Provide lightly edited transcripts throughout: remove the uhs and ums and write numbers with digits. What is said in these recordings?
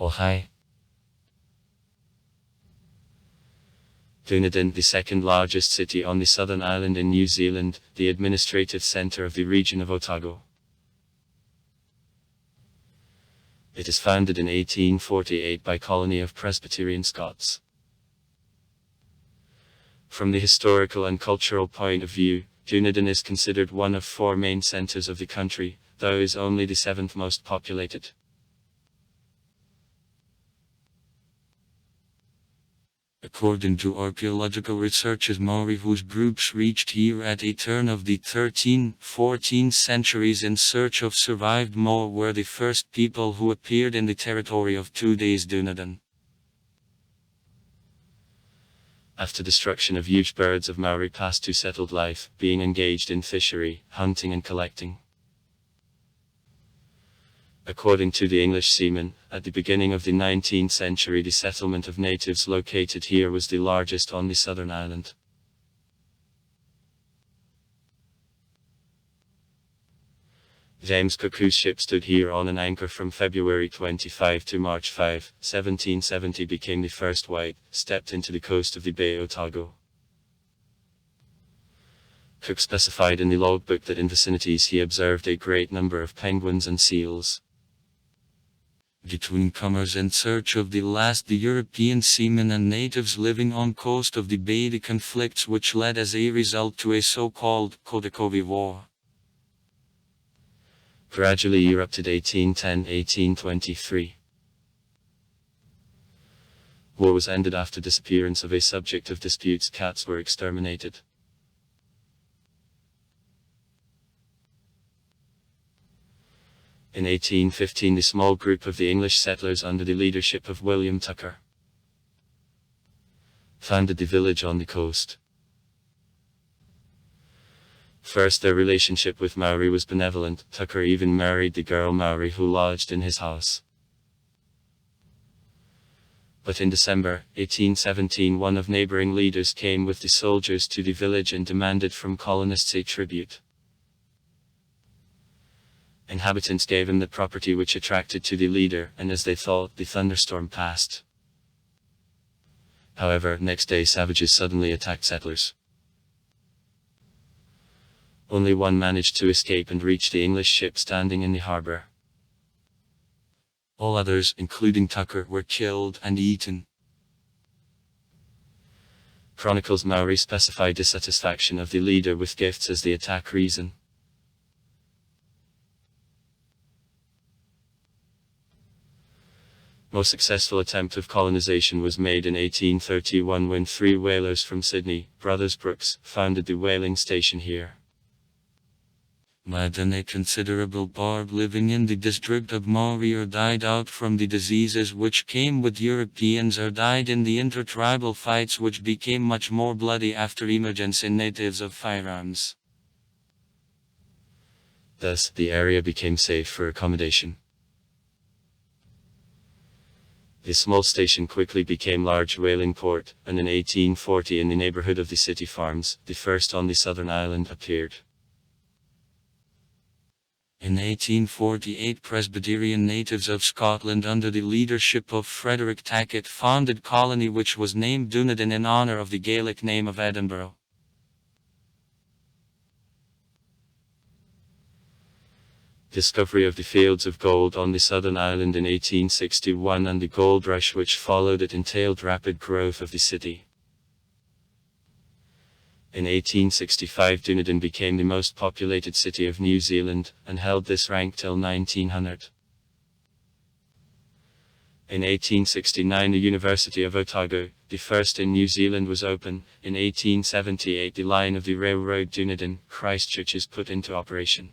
Hi. Dunedin, the second largest city on the southern island in New Zealand, the administrative centre of the region of Otago. It is founded in 1848 by a colony of Presbyterian Scots. From the historical and cultural point of view, Dunedin is considered one of four main centres of the country, though is only the seventh most populated. According to archaeological researchers, Maori whose groups reached here at a turn of the 13th-14th centuries in search of survived Moa were the first people who appeared in the territory of today's Dunedin. After destruction of huge birds of Maori passed to settled life, being engaged in fishery, hunting and collecting. According to the English seamen, at the beginning of the 19th century the settlement of natives located here was the largest on the southern island. James Cook's ship stood here on an anchor from February 25 to March 5, 1770 became the first white, stepped into the coast of the Bay Otago. Cook specified in the logbook that in vicinities he observed a great number of penguins and seals. Between comers in search of the last the European seamen and natives living on coast of the bay the conflicts which led as a result to a so-called Kotakovi War gradually erupted 1810-1823. War was ended after disappearance of a subject of disputes. Cats were exterminated. In 1815 the small group of the English settlers under the leadership of William Tucker founded the village on the coast. First their relationship with Maori was benevolent. Tucker even married the girl Maori who lodged in his house. But in December 1817 one of neighbouring leaders came with the soldiers to the village and demanded from colonists a tribute. Inhabitants gave him the property which attracted to the leader, and as they thought, the thunderstorm passed. However, next day savages suddenly attacked settlers. Only one managed to escape and reach the English ship standing in the harbour. All others, including Tucker, were killed and eaten. Chronicles Maori specify dissatisfaction of the leader with gifts as the attack reason. Most successful attempt of colonization was made in 1831 when three whalers from Sydney, Brothers Brooks, founded the whaling station here. But a considerable part living in the district of Maori died out from the diseases which came with Europeans or died in the intertribal fights which became much more bloody after emergence in natives of firearms. Thus, the area became safe for accommodation. The small station quickly became large whaling port, and in 1840 in the neighbourhood of the city farms, the first on the southern island appeared. In 1848 Presbyterian natives of Scotland under the leadership of Frederick Tackett founded colony which was named Dunedin in honour of the Gaelic name of Edinburgh. Discovery of the fields of gold on the southern island in 1861 and the gold rush which followed it entailed rapid growth of the city. In 1865 Dunedin became the most populated city of New Zealand, and held this rank till 1900. In 1869 the University of Otago, the first in New Zealand, was open. In 1878 the line of the railroad Dunedin, Christchurch is put into operation.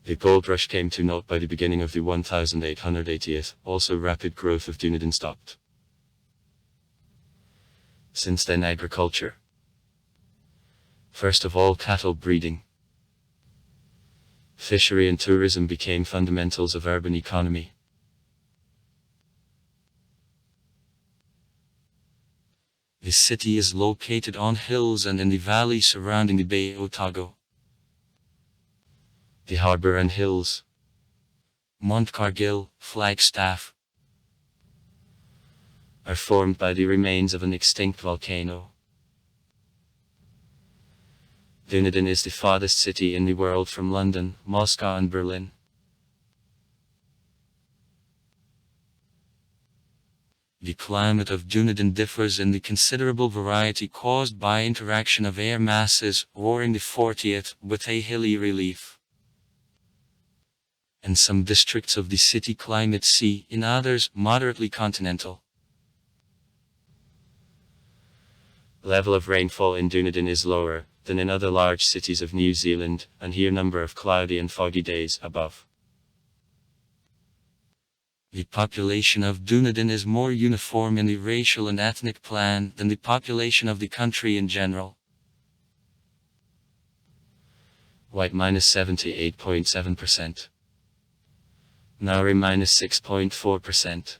The gold rush came to naught by the beginning of the 1880s, also rapid growth of Dunedin stopped. Since then agriculture. First of all cattle breeding. Fishery and tourism became fundamentals of urban economy. The city is located on hills and in the valley surrounding the Bay Otago. The harbour and hills. Mount Cargill, Flagstaff, are formed by the remains of an extinct volcano. Dunedin is the farthest city in the world from London, Moscow and Berlin. The climate of Dunedin differs in the considerable variety caused by interaction of air masses, or in the 40th, with a hilly relief. In some districts of the city climate sea, in others, moderately continental. Level of rainfall in Dunedin is lower than in other large cities of New Zealand, and here number of cloudy and foggy days above. The population of Dunedin is more uniform in the racial and ethnic plan than the population of the country in general. White -78.7%. Maori -6.4%.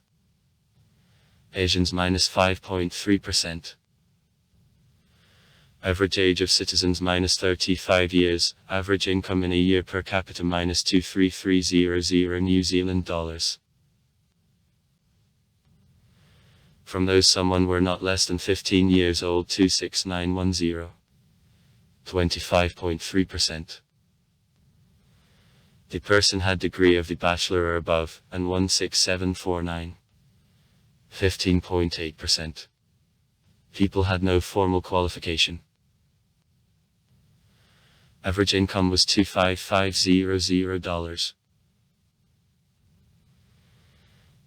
Asians -5.3%. Average age of citizens -35 years, average income in a year per capita -23300 New Zealand dollars. From those someone were not less than 15 years old 26910. 25.3%. The person had degree of the bachelor or above, and 16749. 15.8%. People had no formal qualification. Average income was $25500.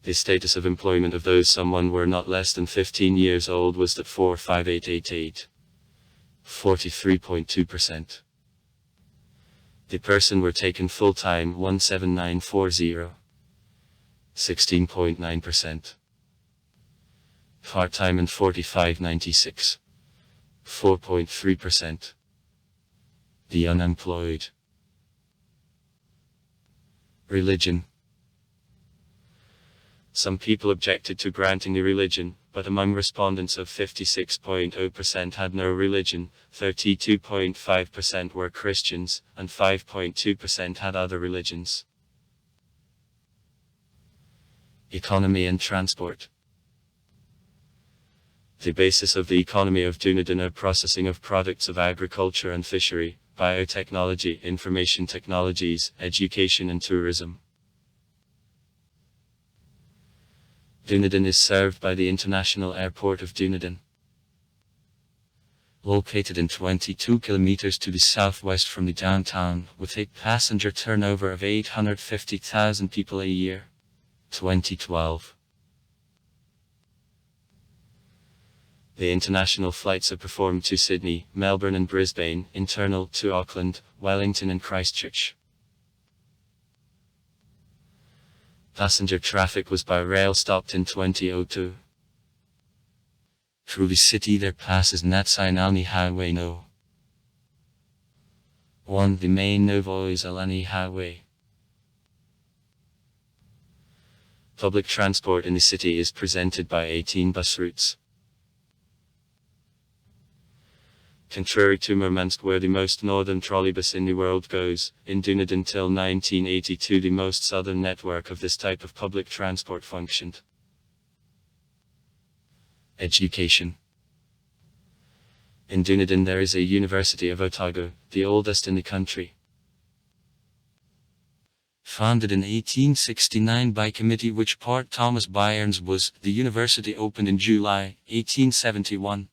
The status of employment of those someone were not less than 15 years old was that 45888. 43.2%. The person were taken full-time 17940. 16.9%. Part-time and 4596. 4.3%. The unemployed. Religion. Some people objected to granting the religion, but among respondents of 56.0% had no religion, 32.5% were Christians, and 5.2% had other religions. Economy and transport. The basis of the economy of Dunedin are processing of products of agriculture and fishery, biotechnology, information technologies, education and tourism. Dunedin is served by the International Airport of Dunedin. Located in 22 kilometers to the southwest from the downtown, with a passenger turnover of 850,000 people a year. 2012. The international flights are performed to Sydney, Melbourne and Brisbane, internal to Auckland, Wellington and Christchurch. Passenger traffic was by rail stopped in 2002. Through the city there passes Natsainani Highway No. 1. The main Novoiselani Highway. Public transport in the city is presented by 18 bus routes. Contrary to Murmansk, where the most northern trolleybus in the world goes, in Dunedin till 1982 the most southern network of this type of public transport functioned. Education. In Dunedin there is a University of Otago, the oldest in the country. Founded in 1869 by committee which part Thomas Byrnes was, the university opened in July 1871.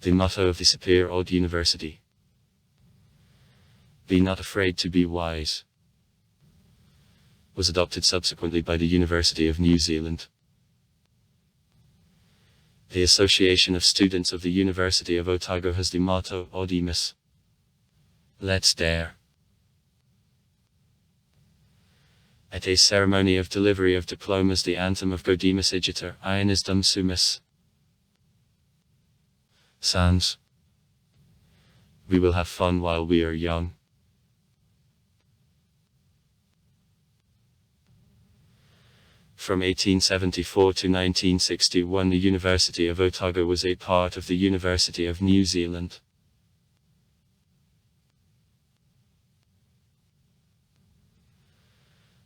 The motto of the Sapir Odd University. Be not afraid to be wise. Was adopted subsequently by the University of New Zealand. The Association of Students of the University of Otago has the motto Audimus. Let's dare. At a ceremony of delivery of diplomas the anthem of Gaudeamus Igitur, Ionisdum Sumus. Sounds. We will have fun while we are young. From 1874 to 1961 the University of Otago was a part of the University of New Zealand.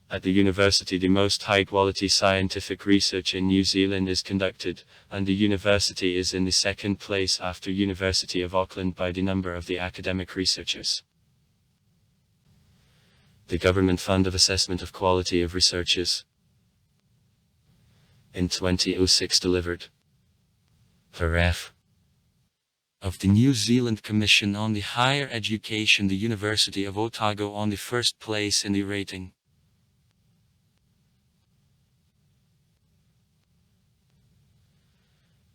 At the university, the most high-quality scientific research in New Zealand is conducted, and the university is in the second place after University of Auckland by the number of the academic researchers. The Government Fund of Assessment of Quality of Researches in 2006 delivered Paraf of the New Zealand Commission on the Higher Education, the University of Otago on the first place in the rating.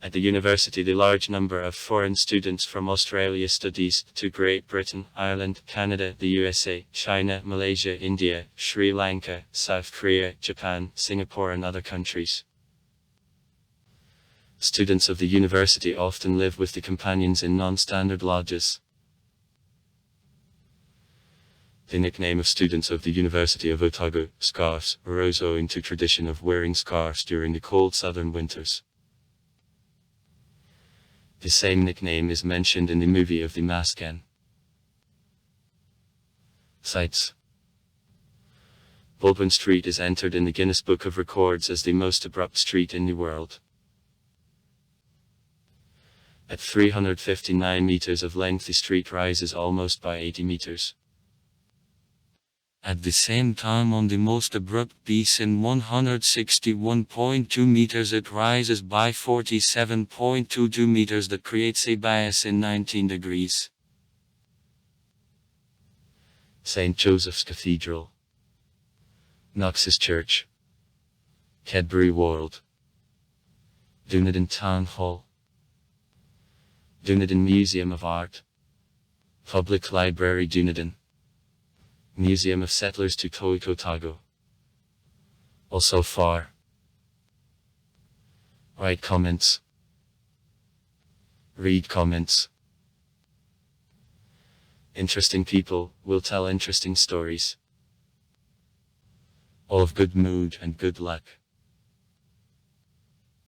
At the university, the large number of foreign students from Australia studies to Great Britain, Ireland, Canada, the USA, China, Malaysia, India, Sri Lanka, South Korea, Japan, Singapore and other countries. Students of the university often live with the companions in non-standard lodges. The nickname of students of the University of Otago, scarves, arose owing to tradition of wearing scarves during the cold southern winters. The same nickname is mentioned in the movie of the Mascan. Sites. Baldwin Street is entered in the Guinness Book of Records as the most abrupt street in the world. At 359 meters of length, the street rises almost by 80 meters. At the same time, on the most abrupt piece in 161.2 meters, it rises by 47.22 meters, that creates a bias in 19 degrees. St. Joseph's Cathedral, Knox's Church, Cadbury World, Dunedin Town Hall, Dunedin Museum of Art, Public Library Dunedin, Museum of Settlers to Otago. Also far. Write comments. Read comments. Interesting people will tell interesting stories. All of good mood and good luck.